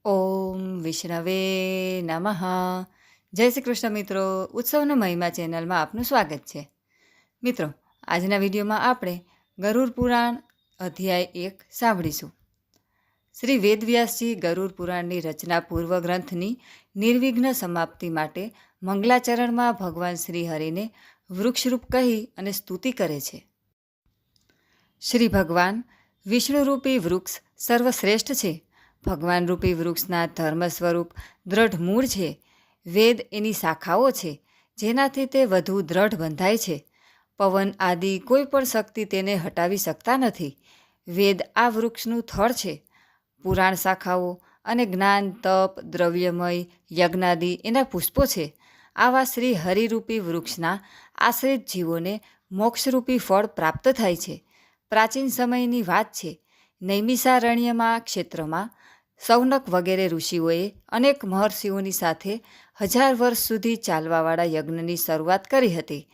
ઓમ વિષ્ણવે નમઃ. જય શ્રી કૃષ્ણ મિત્રો. ઉત્સવનો મહિમા ચેનલમાં આપનું સ્વાગત છે. મિત્રો, આજના વિડીયોમાં આપણે ગરુડ પુરાણ અધ્યાય 1 સાંભળીશું. શ્રી વેદવ્યાસજી ગરુડ પુરાણની રચના પૂર્વ ગ્રંથની નિર્વિઘ્ન સમાપ્તિ માટે મંગલાચરણમાં ભગવાન શ્રી હરિને વૃક્ષરૂપ કહી અને સ્તુતિ કરે છે. શ્રી ભગવાન વિષ્ણુરૂપી વૃક્ષ સર્વશ્રેષ્ઠ છે. ભગવાન રૂપી વૃક્ષના ધર્મ સ્વરૂપ દ્રઢ મૂળ છે. વેદ એની શાખાઓ છે, જેનાથી તે વધુ દ્રઢ બંધાય છે. પવન આદિ કોઈ પણ શક્તિ તેને હટાવી શકતા નથી. વેદ આ વૃક્ષનું થડ છે. પુરાણ શાખાઓ અને જ્ઞાન, તપ, દ્રવ્યમય, યજ્ઞાદિ એના પુષ્પો છે. આવા શ્રી હરિરૂપી વૃક્ષના આશ્રિત જીવોને મોક્ષરૂપી ફળ પ્રાપ્ત થાય છે. પ્રાચીન સમયની વાત છે. નૈમિષારણ્યમાં ક્ષેત્રમાં સૌનક વગેરે ઋષિઓએ અનેક મહર્ષિઓની સાથે 1000 વર્ષ સુધી ચાલવાવાળા યજ્ઞની શરૂઆત કરી હતી.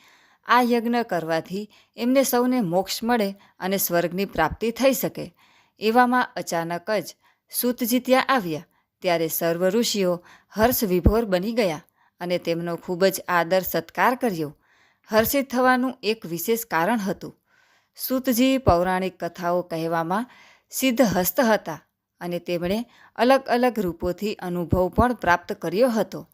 આ યજ્ઞ કરવાથી એમને સૌને મોક્ષ મળે અને સ્વર્ગની પ્રાપ્તિ થઈ શકે. એવામાં અચાનક જ સૂતજી ત્યાં આવ્યા. ત્યારે સર્વ ઋષિઓ હર્ષ વિભોર બની ગયા અને તેમનો ખૂબ જ આદર સત્કાર કર્યો. હર્ષિત થવાનું એક વિશેષ કારણ હતું. સૂતજી પૌરાણિક કથાઓ કહેવામાં સિદ્ધહસ્ત હતા અને તેમણે અલગ અલગ રૂપોથી અનુભવ પણ પ્રાપ્ત કર્યો હતો.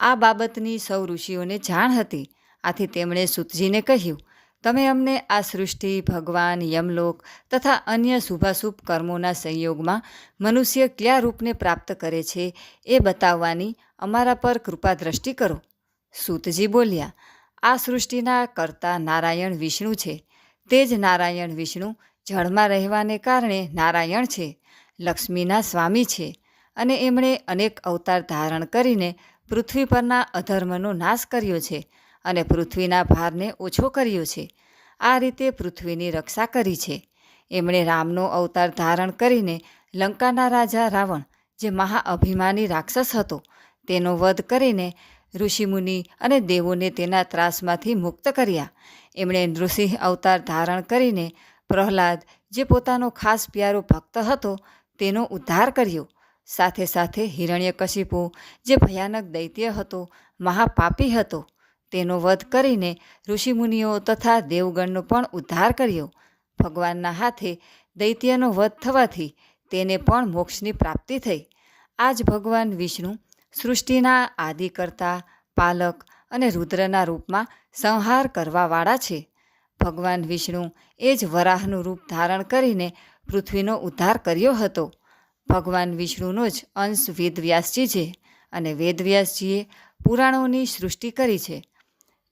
આ બાબતની સૌ ઋષિઓને જાણ હતી. આથી તેમણે સૂતજીને કહ્યું, તમે અમને આ સૃષ્ટિ, ભગવાન, યમલોક તથા અન્ય શુભાશુભ કર્મોના સંયોગમાં મનુષ્ય કયા રૂપને પ્રાપ્ત કરે છે એ બતાવવાની અમારા પર કૃપા દ્રષ્ટિ કરો. સૂતજી બોલ્યા, આ સૃષ્ટિના કર્તા નારાયણ વિષ્ણુ છે. તે જ નારાયણ વિષ્ણુ જળમાં રહેવાને કારણે નારાયણ છે. લક્ષ્મીના સ્વામી છે અને એમણે અનેક અવતાર ધારણ કરીને પૃથ્વી પરના અધર્મનો નાશ કર્યો છે અને પૃથ્વીના ભારને ઓછો કર્યો છે. આ રીતે પૃથ્વીની રક્ષા કરી છે. એમણે રામનો અવતાર ધારણ કરીને લંકાના રાજા રાવણ, જે મહાઅભિમાની રાક્ષસ હતો, તેનો વધ કરીને ઋષિમુનિ અને દેવોને તેના ત્રાસમાંથી મુક્ત કર્યા. એમણે નૃસિંહ અવતાર ધારણ કરીને પ્રહલાદ, જે પોતાનો ખાસ પ્યારો ભક્ત હતો, તેનો ઉદ્ધાર કર્યો. સાથે સાથે હિરણ્યકશિપુ, જે ભયાનક દૈત્ય હતો, મહાપાપી હતો, તેનો વધ કરીને ઋષિમુનિઓ તથા દેવગણનો પણ ઉદ્ધાર કર્યો. ભગવાનના હાથે દૈત્યનો વધ થવાથી તેને પણ મોક્ષની પ્રાપ્તિ થઈ. આ જ ભગવાન વિષ્ણુ સૃષ્ટિના આદિકર્તા, પાલક અને રુદ્રના રૂપમાં સંહાર કરવાવાળા છે. ભગવાન વિષ્ણુ એ જ વરાહનું રૂપ ધારણ કરીને પૃથ્વીનો ઉદ્ધાર કર્યો હતો. ભગવાન વિષ્ણુનો જ અંશ વેદવ્યાસજી છે અને વેદવ્યાસજીએ પુરાણોની સૃષ્ટિ કરી છે.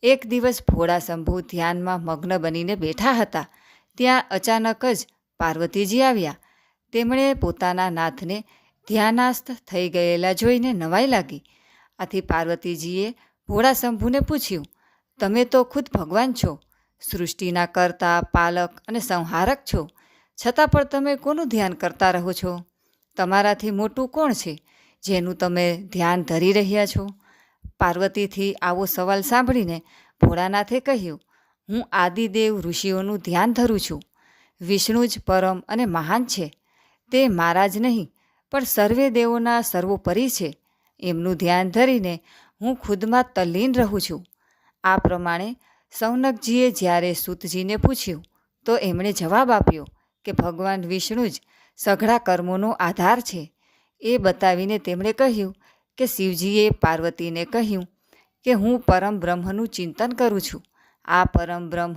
એક દિવસ ભોળા શંભુ ધ્યાનમાં મગ્ન બનીને બેઠા હતા. ત્યાં અચાનક જ પાર્વતીજી આવ્યા. તેમણે પોતાના નાથને ધ્યાનાસ્થ થઈ ગયેલા જોઈને નવાઈ લાગી. આથી પાર્વતીજીએ ભોળા શંભુને પૂછ્યું, તમે તો ખુદ ભગવાન છો, સૃષ્ટિના કર્તા, પાલક અને સંહારક છો, છતાં પણ તમે કોનું ધ્યાન કરતા રહો છો? તમારાથી મોટું કોણ છે જેનું તમે ધ્યાન ધરી રહ્યા છો? પાર્વતીથી આવો સવાલ સાંભળીને ભોળાનાથે કહ્યું, હું આદિદેવ ઋષિઓનું ધ્યાન ધરું છું. વિષ્ણુ જ પરમ અને મહાન છે. તે મારા જ નહીં પણ સર્વે દેવોના સર્વોપરી છે. એમનું ધ્યાન ધરીને હું ખુદમાં તલ્લીન રહું છું. આ પ્રમાણે સૌનકજીએ જ્યારે સૂતજીને પૂછ્યું તો એમણે જવાબ આપ્યો કે ભગવાન વિષ્ણુ જ સઘળા કર્મોનો આધાર છે. એ બતાવીને તેમણે કહ્યું કે શિવજીએ પાર્વતીને કહ્યું કે હું પરમ બ્રહ્મનું ચિંતન કરું છું. આ પરમ બ્રહ્મ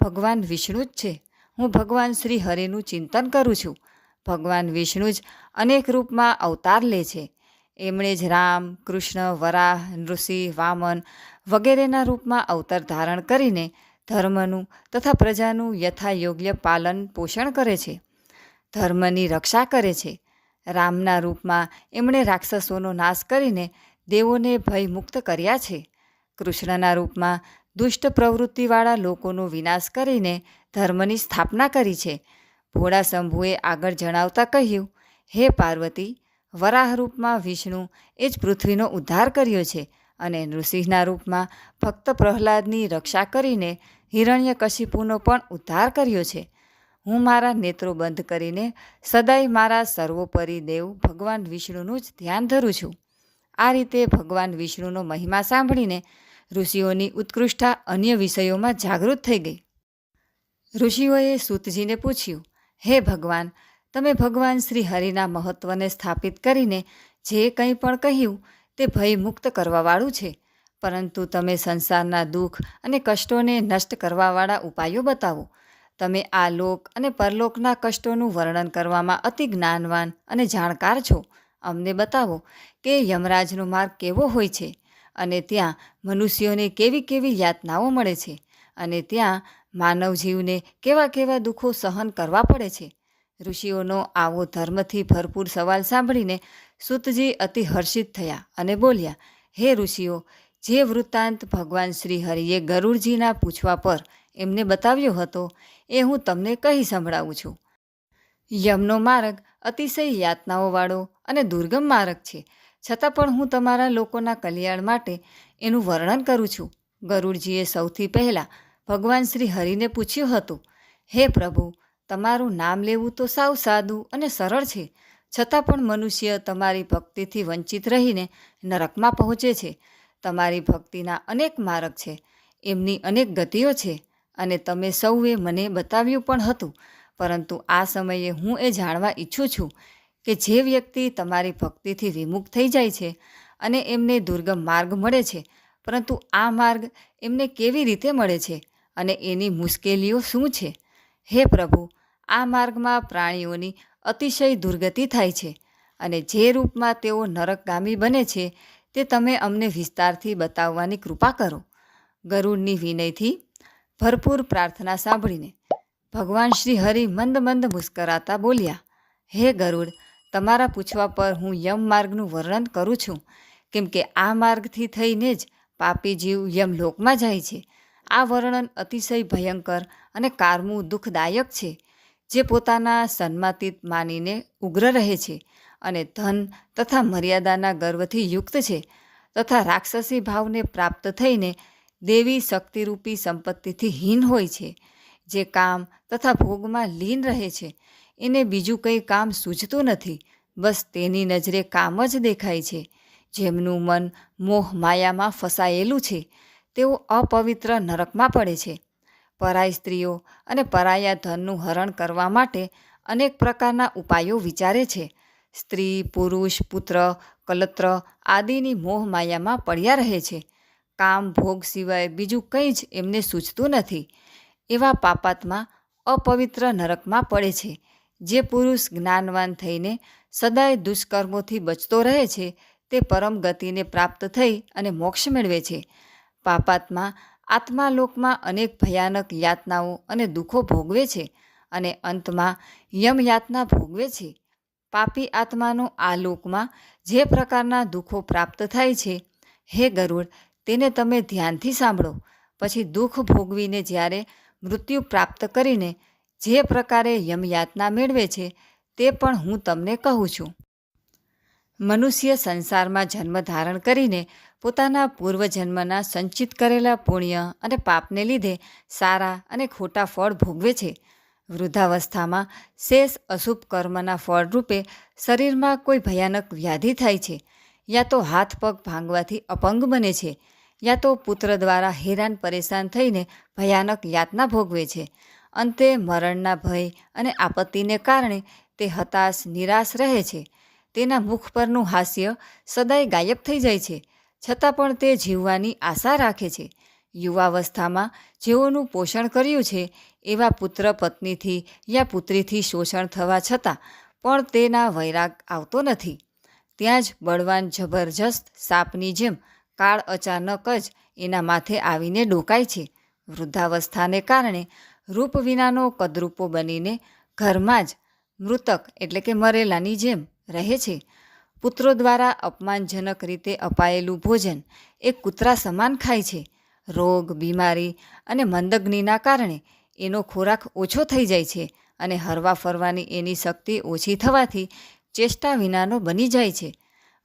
ભગવાન વિષ્ણુ જ છે. હું ભગવાન શ્રી હરિનું ચિંતન કરું છું. ભગવાન વિષ્ણુ જ અનેક રૂપમાં અવતાર લે છે. એમણે જ રામ, કૃષ્ણ, વરાહ, નૃસિંહ, વામન વગેરેના રૂપમાં અવતાર ધારણ કરીને ધર્મનું તથા પ્રજાનું યથાયોગ્ય પાલન પોષણ કરે છે. ધર્મની રક્ષા કરે છે. રામના રૂપમાં એમણે રાક્ષસોનો નાશ કરીને દેવોને ભયમુક્ત કર્યા છે. કૃષ્ણના રૂપમાં દુષ્ટ પ્રવૃત્તિવાળા લોકોનો વિનાશ કરીને ધર્મની સ્થાપના કરી છે. ભોળા શંભુએ આગળ જણાવતા કહ્યું, હે પાર્વતી, વરાહ રૂપમાં વિષ્ણુ એ જ પૃથ્વીનો ઉદ્ધાર કર્યો છે અને નૃસિંહના રૂપમાં ભક્ત પ્રહલાદની રક્ષા કરીને હિરણ્યકશિપુનો પણ ઉદ્ધાર કર્યો છે. હું મારા નેત્રો બંધ કરીને સદાય મારા સર્વોપરી દેવ ભગવાન વિષ્ણુનું જ ધ્યાન ધરું છું. આ રીતે ભગવાન વિષ્ણુનો મહિમા સાંભળીને ઋષિઓની ઉત્કૃષ્ટતા અન્ય વિષયોમાં જાગૃત થઈ ગઈ. ઋષિઓએ સૂતજીને પૂછ્યું, હે ભગવાન, તમે ભગવાન શ્રી હરિના મહત્ત્વને સ્થાપિત કરીને જે કંઈ પણ કહ્યું તે ભયમુક્ત કરવાવાળું છે, પરંતુ તમે સંસારના દુઃખ અને કષ્ટોને નષ્ટ કરવાવાળા ઉપાયો બતાવો. તમે આ લોક અને પરલોકના કષ્ટોનું વર્ણન કરવામાં અતિ જ્ઞાનવાન અને જાણકાર છો. અમને બતાવો કે યમરાજનો માર્ગ કેવો હોય છે, અને ત્યાં મનુષ્યોને કેવી કેવી યાતનાઓ મળે છે, અને ત્યાં માનવ જીવને કેવા કેવા દુઃખો સહન કરવા પડે છે. ઋષિઓનો આવો ધર્મથી ભરપૂર સવાલ સાંભળીને સૂતજી અતિ હર્ષિત થયા અને બોલ્યા, હે ઋષિઓ, જે વૃત્તાંત ભગવાન શ્રી હરિએ ગરુડજીના પૂછવા પર એમને બતાવ્યો હતો એ હું તમને કહી સંભળાવું છું. યમનો માર્ગ અતિશય યાતનાઓવાળો અને દુર્ગમ માર્ગ છે, છતાં પણ હું તમારા લોકોના કલ્યાણ માટે એનું વર્ણન કરું છું. ગરુડજીએ સૌથી પહેલાં ભગવાન શ્રી હરિને પૂછ્યું હતું, હે પ્રભુ, તમારું નામ લેવું તો સાવ સાદું અને સરળ છે, છતાં પણ મનુષ્ય તમારી ભક્તિથી વંચિત રહીને નરકમાં પહોંચે છે. તમારી ભક્તિના અનેક માર્ગ છે, એમની અનેક ગતિઓ છે, અને તમે સૌએ મને બતાવ્યું પણ હતું, પરંતુ આ સમયે હું એ જાણવા ઈચ્છું છું કે જે વ્યક્તિ તમારી ભક્તિથી વિમુખ થઈ જાય છે અને એમને દુર્ગમ માર્ગ મળે છે, પરંતુ આ માર્ગ એમને કેવી રીતે મળે છે અને એની મુશ્કેલીઓ શું છે? હે પ્રભુ, આ માર્ગમાં પ્રાણીઓની અતિશય દુર્ગતિ થાય છે, અને જે રૂપમાં તેઓ નરકગામી બને છે તે તમે અમને વિસ્તારથી બતાવવાની કૃપા કરો. ગરુડની વિનયથી ભરપૂર પ્રાર્થના સાંભળીને ભગવાન શ્રી હરિ મંદ મંદ મુસ્કરાતા બોલ્યા, હે ગરુડ, તમારા પૂછવા પર હું યમ માર્ગનું વર્ણન કરું છું, કેમ કે આ માર્ગથી થઈને જ પાપી જીવ યમલોકમાં જાય છે. આ વર્ણન અતિશય ભયંકર અને કારમું દુઃખદાયક છે. જે પોતાના સન્માતિત માનીને ઉગ્ર રહે છે, અને ધન તથા મર્યાદાના ગર્વથી યુક્ત છે, તથા રાક્ષસી ભાવને પ્રાપ્ત થઈને દેવી શક્તિરૂપી સંપત્તિથી હીન હોય છે. જે કામ તથા ભોગમાં લીન રહે છે, એને બીજું કંઈ કામ સૂઝતું નથી, બસ તેની નજરે કામ જ દેખાય છે. જેમનું મન મોહ માયામાં ફસાયેલું છે, તેઓ અપવિત્ર નરકમાં પડે છે. પરાઈ સ્ત્રીઓ અને પરાયા ધનનું હરણ કરવા માટે અનેક પ્રકારના ઉપાયો વિચારે છે. સ્ત્રી, પુરુષ, પુત્ર, કલત્ર આદિની મોહ માયામાં પડ્યા રહે છે. કામ ભોગ સિવાય બીજું કંઈ જ એમને સૂઝતું નથી. એવા પાપાત્મા અપવિત્ર નરકમાં પડે છે. જે પુરુષ જ્ઞાનવાન થઈને સદાય દુષ્કર્મોથી બચતો રહે છે, તે પરમ ગતિને પ્રાપ્ત થઈ અને મોક્ષ મેળવે છે. પાપાત્મા આત્માલોકમાં અનેક ભયાનક યાતનાઓ અને દુઃખો ભોગવે છે, અને અંતમાં યમયાતના ભોગવે છે. પાપી આત્માનો આ લોકમાં જે પ્રકારના દુઃખો પ્રાપ્ત થાય છે, હે ગરુડ, તેને તમે ધ્યાનથી સાંભળો. પછી દુઃખ ભોગવીને જ્યારે મૃત્યુ પ્રાપ્ત કરીને જે પ્રકારે યમયાતના મેળવે છે તે પણ હું તમને કહું છું. મનુષ્ય સંસારમાં જન્મ ધારણ કરીને પોતાના પૂર્વજન્મના સંચિત કરેલા પુણ્ય અને પાપને લીધે સારા અને ખોટા ફળ ભોગવે છે. વૃદ્ધાવસ્થામાં શેષ અશુભ કર્મના ફળરૂપે શરીરમાં કોઈ ભયાનક વ્યાધિ થાય છે, યા તો હાથ પગ ભાંગવાથી અપંગ બને છે, યા તો પુત્ર દ્વારા હેરાન પરેશાન થઈને ભયાનક યાતના ભોગવે છે. અંતે મરણના ભય અને આપત્તિને કારણે તે હતાશ નિરાશ રહે છે. તેના મુખ પરનું હાસ્ય સદાય ગાયબ થઈ જાય છે, છતાં પણ તે જીવવાની આશા રાખે છે. યુવાવસ્થામાં જેઓનું પોષણ કર્યું છે એવા પુત્ર પત્નીથી યા પુત્રીથી શોષણ થવા છતાં પણ તેના વૈરાગ આવતો નથી. ત્યાં જ બળવાન જબરજસ્ત સાપની જેમ કાળ અચાનક જ એના માથે આવીને ડોકાય છે. વૃદ્ધાવસ્થાને કારણે રૂપ વિનાનો કદરૂપો બનીને ઘરમાં જ મૃતક એટલે કે મરેલાની જેમ રહે છે. પુત્રો દ્વારા અપમાનજનક રીતે અપાયેલું ભોજન એ કૂતરા સમાન ખાય છે. રોગ, બીમારી અને મંદગ્નિના કારણે એનો ખોરાક ઓછો થઈ જાય છે, અને હરવા ફરવાની એની શક્તિ ઓછી થવાથી ચેષ્ટા વિનાનો બની જાય છે.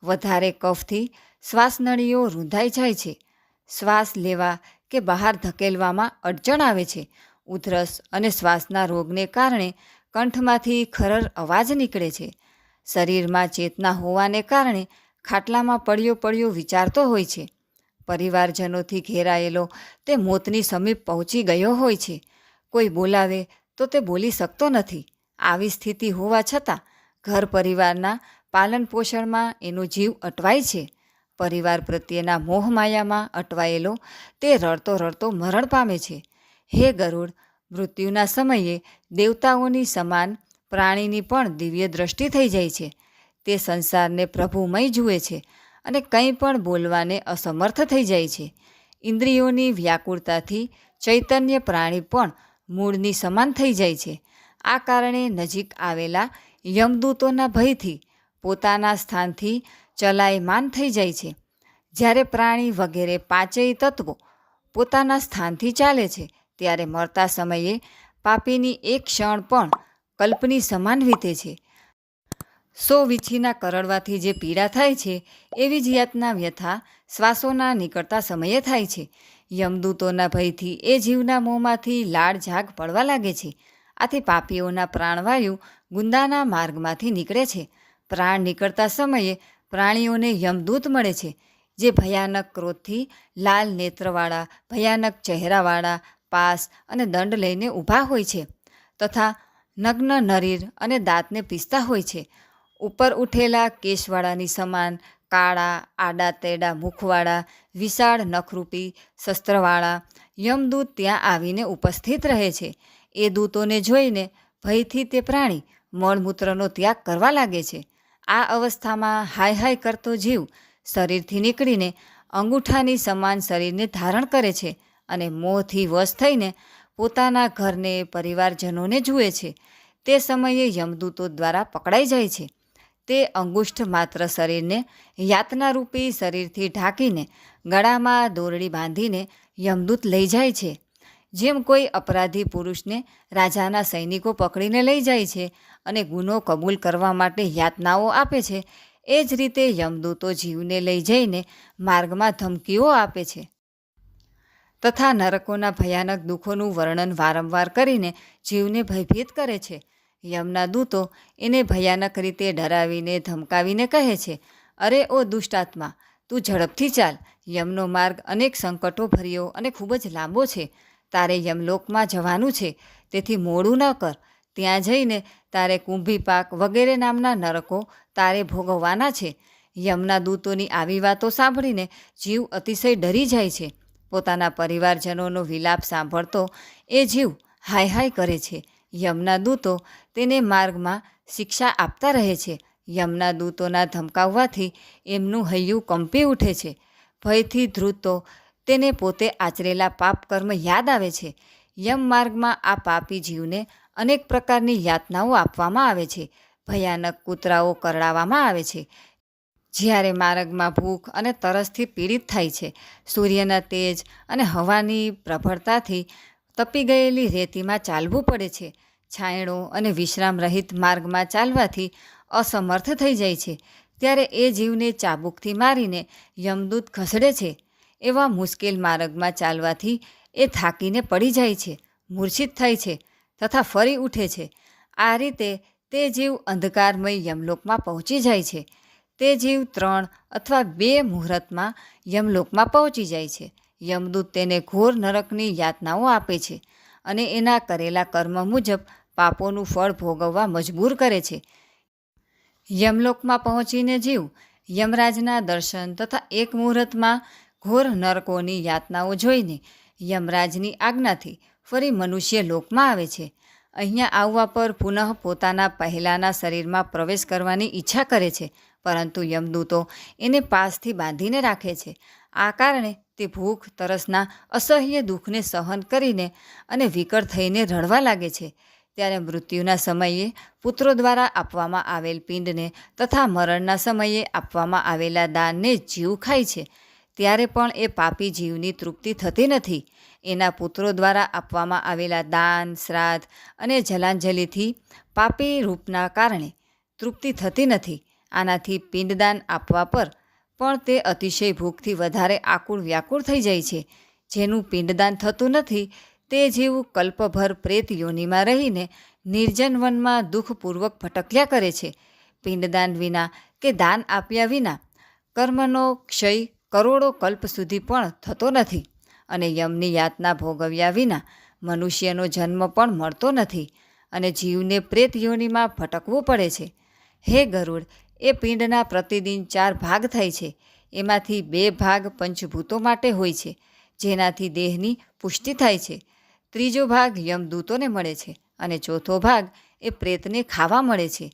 વધારે કફથી શ્વાસનળીઓ રૂંધાઈ જાય છે. શ્વાસ લેવા કે બહાર ધકેલવામાં અડચણ આવે છે. ઉધરસ અને શ્વાસના રોગને કારણે કંઠમાંથી ખરર અવાજ નીકળે છે. શરીરમાં ચેતના હોવાને કારણે ખાટલામાં પડ્યો પડ્યો વિચારતો હોય છે. પરિવારજનોથી ઘેરાયેલો તે મોતની સમીપ પહોંચી ગયો હોય છે. કોઈ બોલાવે તો તે બોલી શકતો નથી. આવી સ્થિતિ હોવા છતાં ઘર પરિવારના પાલન પોષણમાં એનો જીવ અટવાય છે. પરિવાર પ્રત્યેના મોહમાયામાં અટવાયેલો તે રડતો રડતો મરણ પામે છે. હે ગરુડ, મૃત્યુના સમયે દેવતાઓની સમાન પ્રાણીની પણ દિવ્ય દ્રષ્ટિ થઈ જાય છે. તે સંસારને પ્રભુમય જુએ છે અને કંઈ પણ બોલવાને અસમર્થ થઈ જાય છે. ઇન્દ્રિયોની વ્યાકુળતાથી ચૈતન્ય પ્રાણી પણ મૂળની સમાન થઈ જાય છે. આ કારણે નજીક આવેલા યમદૂતોના ભયથી પોતાના સ્થાનથી ચલાયમાન થઈ જાય છે. જ્યારે પ્રાણી વગેરે પાંચેય તત્વો પોતાના સ્થાનથી ચાલે છે ત્યારે મરતા સમયે પાપીની એક ક્ષણ પણ કલ્પની સમાન વીતે છે. 100 વીંછીના કરડવાથી જે પીડા થાય છે એવી જ યાતના વ્યથા શ્વાસોના નીકળતા સમયે થાય છે. યમદૂતોના ભયથી એ જીવના મોંમાંથી લાળ ઝાગ પડવા લાગે છે. આથી પાપીઓના પ્રાણવાયુ ગુંદાના માર્ગમાંથી નીકળે છે. પ્રાણ નીકળતા સમયે પ્રાણીઓને યમદૂત મળે છે, જે ભયાનક ક્રોધથી લાલ નેત્રવાળા, ભયાનક ચહેરાવાળા, પાસ અને દંડ લઈને ઊભા હોય છે તથા નગ્ન નરીર અને દાંતને પીસતા હોય છે. ઉપર ઉઠેલા કેશવાળાની સમાન કાળા આડા તેડા મુખવાળા વિશાળ નખરૂપી શસ્ત્રવાળા યમદૂત ત્યાં આવીને ઉપસ્થિત રહે છે. એ દૂતોને જોઈને ભયથી તે પ્રાણી મળમૂત્રનો ત્યાગ કરવા લાગે છે. આ અવસ્થામાં હાય હાય કરતો જીવ શરીરથી નીકળીને અંગૂઠાની સમાન શરીરને ધારણ કરે છે અને મોહથી વશ થઈને પોતાના ઘરને પરિવારજનોને જુએ છે. તે સમયે યમદૂતો દ્વારા પકડાઈ જાય છે. તે અંગુષ્ઠ માત્ર શરીરને યાતનારૂપી શરીરથી ઢાંકીને ગળામાં દોરડી બાંધીને યમદૂત લઈ જાય છે. જેમ કોઈ અપરાધી પુરુષને રાજાના સૈનિકો પકડીને લઈ જાય છે અને ગુનો કબૂલ કરવા માટે યાતનાઓ આપે છે, એ જ રીતે યમદૂતો જીવને લઈ જઈને માર્ગમાં ધમકીઓ આપે છે તથા નરકોના ભયાનક દુઃખોનું વર્ણન વારંવાર કરીને જીવને ભયભીત કરે છે. યમના દૂતો એને ભયાનક રીતે ડરાવીને ધમકાવીને કહે છે, અરે ઓ દુષ્ટાત્મા, તું ઝડપથી ચાલ. યમનો માર્ગ અનેક સંકટો ભર્યો અને ખૂબ જ લાંબો છે. તારે યમલોકમાં જવાનું છે, તેથી મોડું ન કર. ત્યાં જઈને તારે કુંભીપાક વગેરે નામના નરકો તારે ભોગવવાના છે. યમના દૂતોની આવી વાતો સાંભળીને જીવ અતિશય ડરી જાય છે. પોતાના પરિવારજનોનો વિલાપ સાંભળતો એ જીવ હાય હાય કરે છે. યમના દૂતો તેને માર્ગમાં શિક્ષા આપતા રહે છે. યમના દૂતોના ધમકાવવાથી એમનું હૈયું કંપી ઉઠે છે. ભયથી ધ્રુતો તેને પોતે આચરેલા પાપ કર્મ યાદ આવે છે. યમ માર્ગમાં આ પાપી જીવને અનેક પ્રકારની યાતનાઓ આપવામાં આવે છે. ભયાનક કૂતરાઓ કરડાવવામાં આવે છે. જ્યારે માર્ગમાં ભૂખ અને તરસથી પીડિત થાય છે. સૂર્યના તેજ અને હવાની પ્રબળતાથી તપી ગયેલી રેતીમાં ચાલવું પડે છે. છાંયડો અને વિશ્રામ રહિત માર્ગમાં ચાલવાથી અસમર્થ થઈ જાય છે. ત્યારે એ જીવને ચાબુકથી મારીને યમદૂત ખસેડે છે. એવા મુશ્કેલ માર્ગમાં ચાલવાથી એ થાકીને પડી જાય છે, મૂર્છિત થાય છે તથા ફરી ઉઠે છે. આ રીતે તે જીવ અંધકારમય યમલોકમાં પહોંચી જાય છે. તે જીવ 3 અથવા 2 મુહૂર્તમાં યમલોકમાં પહોંચી જાય છે. યમદૂત તેને ઘોર નરકની યાતનાઓ આપે છે અને એના કરેલા કર્મ મુજબ પાપોનું ફળ ભોગવવા મજબૂર કરે છે. યમલોકમાં પહોંચીને જીવ યમરાજના દર્શન તથા એક મુહૂર્તમાં ઘોર નરકોની યાતનાઓ જોઈને યમરાજની આજ્ઞાથી ફરી મનુષ્ય લોકમાં આવે છે. અહીંયા આવવા પર પુનઃ પોતાના પહેલાંના શરીરમાં પ્રવેશ કરવાની ઈચ્છા કરે છે, પરંતુ યમદૂતો એને પાસથી બાંધીને રાખે છે. આ કારણે તે ભૂખ તરસના અસહ્ય દુઃખને સહન કરીને અને વિકળ થઈને રડવા લાગે છે. ત્યારે મૃત્યુના સમયે પુત્રો દ્વારા આપવામાં આવેલ પિંડને તથા મરણના સમયે આપવામાં આવેલા દાનને જીવ ખાય છે. ત્યારે પણ એ પાપી જીવની તૃપ્તિ થતી નથી. એના પુત્રો દ્વારા આપવામાં આવેલા દાન, શ્રાદ્ધ અને જલાંજલિથી પાપી રૂપના કારણે તૃપ્તિ થતી નથી. આનાથી પિંડદાન આપવા પર પણ તે અતિશય ભૂખથી વધારે આકુળ વ્યાકુળ થઈ જાય છે. જેનું પિંડદાન થતું નથી તે જીવ કલ્પભર પ્રેત યોનિમાં રહીને નિર્જન વનમાં દુઃખપૂર્વક ભટક્યા કરે છે. પિંડદાન વિના કે દાન આપ્યા વિના કર્મનો ક્ષય કરોડો કલ્પ સુધી પણ થતો નથી અને યમની યાતના ભોગવ્યા વિના મનુષ્યનો જન્મ પણ મળતો નથી અને જીવને પ્રેત યોનિમાં ભટકવું પડે છે. હે ગરુડ, એ પિંડના પ્રતિદિન 4 ભાગ થાય છે. એમાંથી 2 ભાગ પંચભૂતો માટે હોય છે, જેનાથી દેહની પુષ્ટિ થાય છે. ત્રીજો ભાગ યમદૂતોને મળે છે અને ચોથો ભાગ એ પ્રેતને ખાવા મળે છે.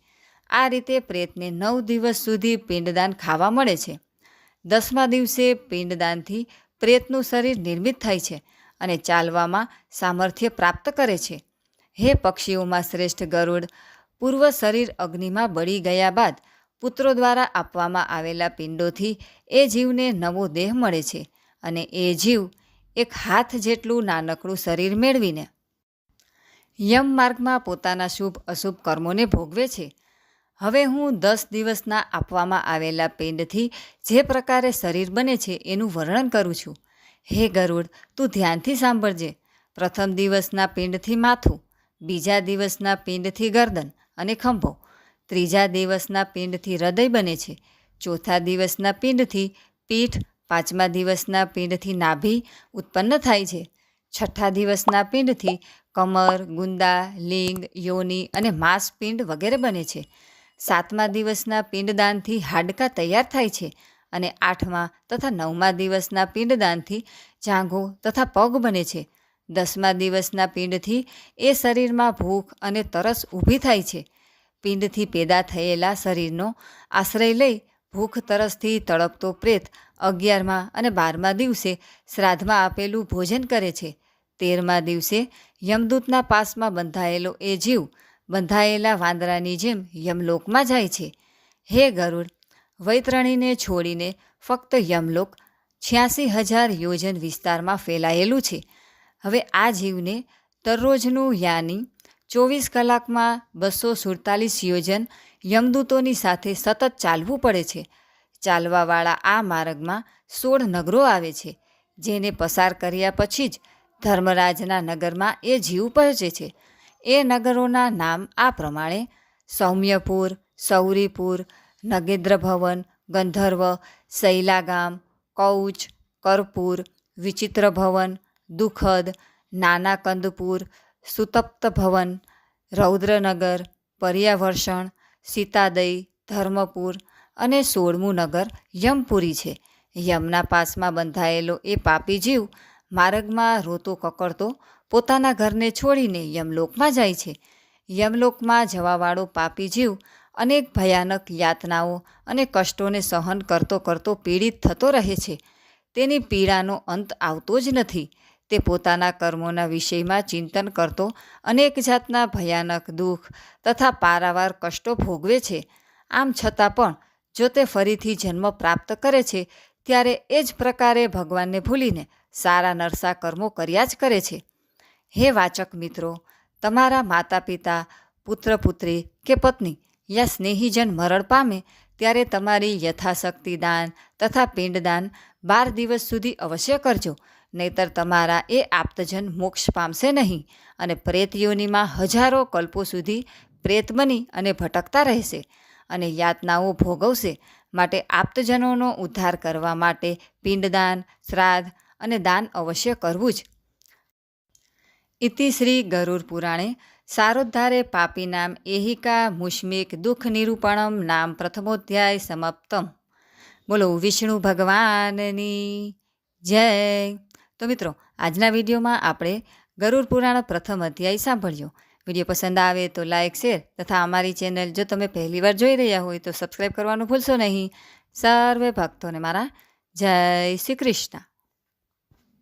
આ રીતે પ્રેતને 9 દિવસ સુધી પિંડદાન ખાવા મળે છે. 10મા દિવસે પિંડદાનથી પ્રેતનું શરીર નિર્મિત થાય છે અને ચાલવામાં સામર્થ્ય પ્રાપ્ત કરે છે. હે પક્ષીઓમાં શ્રેષ્ઠ ગરુડ, પૂર્વ શરીર અગ્નિમાં બળી ગયા બાદ પુત્રો દ્વારા આપવામાં આવેલા પિંડોથી એ જીવને નવો દેહ મળે છે અને એ જીવ 1 હાથ જેટલું નાનકડું શરીર મેળવીને યમ માર્ગમાં પોતાના શુભ અશુભ કર્મોને ભોગવે છે. હવે હું 10 દિવસના આપવામાં આવેલા પિંડથી જે પ્રકારે શરીર બને છે એનું વર્ણન કરું છું. હે ગરુડ, તું ધ્યાનથી સાંભળજે. પ્રથમ દિવસના પિંડથી માથું, બીજા દિવસના પિંડથી ગરદન અને ખંભો, ત્રીજા દિવસના પિંડથી હૃદય બને છે, ચોથા દિવસના પિંડથી પીઠ, પાંચમા દિવસના પિંડથી નાભી ઉત્પન્ન થાય છે, છઠ્ઠા દિવસના પિંડથી કમર, ગુંદા, લિંગ, યોની અને માંસપિંડ વગેરે બને છે, સાતમા દિવસના પિંડદાનથી હાડકાં તૈયાર થાય છે અને આઠમા તથા નવમા દિવસના પિંડદાનથી જાંઘો તથા પગ બને છે. 10મા દિવસના પિંડથી એ શરીરમાં ભૂખ અને તરસ ઊભી થાય છે. પિંડથી પેદા થયેલા શરીરનો આશ્રય લઈ ભૂખ તરસથી તડપતો પ્રેત 11મા અને 12મા દિવસે શ્રાદ્ધમાં આપેલું ભોજન કરે છે. 13મા દિવસે યમદૂતના પાસમાં બંધાયેલો એ જીવ બંધાયેલા વાંદરાની જેમ યમલોકમાં જાય છે. હે ગરુડ, વૈતરણીને છોડીને ફક્ત યમલોક 86,000 યોજન વિસ્તારમાં ફેલાયેલું છે. હવે આ જીવને દરરોજનું યાની 24 કલાકમાં 247 યોજન યમદૂતોની સાથે સતત ચાલવું પડે છે. ચાલવાવાળા આ માર્ગમાં 16 નગરો આવે છે, જેને પસાર કર્યા પછી જ ધર્મરાજના નગરમાં એ જીવ પહોંચે છે. એ નગરોના નામ આ પ્રમાણે: સૌમ્યપુર, સૌરીપુર, નગેન્દ્ર ભવન, ગંધર્વ, શૈલાગામ, કૌચ, કરપુર, વિચિત્ર ભવન, દુઃખદ, નાનાકંદપુર, સુતપ્ત ભવન, રૌદ્રનગર, પર્યાવર્ષણ, સીતાદય, ધર્મપુર અને 16મું નગર યમપુરી છે. યમના પાસમાં બંધાયેલો એ પાપી જીવ માર્ગમાં રોતો કકડતો પોતાના ઘરને છોડીને યમલોકમાં જાય છે. યમલોકમાં જવાવાળો પાપી જીવ અનેક ભયાનક યાતનાઓ અને કષ્ટોને સહન કરતો કરતો પીડિત થતો રહે છે. તેની પીડાનો અંત આવતો જ નથી. તે પોતાના કર્મોના વિષયમાં ચિંતન કરતો અનેક જાતના ભયાનક દુઃખ તથા પારાવાર કષ્ટો ભોગવે છે. આમ છતાં પણ જો તે ફરીથી જન્મ પ્રાપ્ત કરે છે ત્યારે એ જ પ્રકારે ભગવાનને ભૂલીને સારા નરસા કર્મો કર્યા જ કરે છે. હે વાચક મિત્રો, તમારા માતા પિતા, પુત્ર પુત્રી કે પત્ની યા સ્નેહીજન મરણ પામે ત્યારે તમારી યથાશક્તિ દાન તથા પિંડદાન 12 દિવસ સુધી અવશ્ય કરજો, નહીતર તમારા એ આપ્તજન મોક્ષ પામશે નહીં અને પ્રેત યોનિમાં હજારો કલ્પો સુધી પ્રેત બની અને ભટકતા રહેશે અને યાતનાઓ ભોગવશે. માટે આપ્તજનોનો ઉદ્ધાર કરવા માટે પિંડદાન, શ્રાદ્ધ અને દાન અવશ્ય કરવું જ. ઇતિ શ્રી ગરુડ પુરાણે સારોદ્ધારે પાપીનામ એહિકા મુષ્મિક દુઃખ નિરૂપણમ નામ પ્રથમોધ્યાય સમાપ્તમ. બોલો વિષ્ણુ ભગવાનની જય. તો મિત્રો, આજના વિડીયોમાં આપણે ગરુડ પુરાણ પ્રથમ અધ્યાય સાંભળ્યો. વિડીયો પસંદ આવે તો લાઇક, શેર તથા અમારી ચેનલ જો તમે પહેલીવાર જોઈ રહ્યા હોય તો સબસ્ક્રાઈબ કરવાનું ભૂલશો નહીં. સર્વે ભક્તોને મારા જય શ્રી કૃષ્ણ.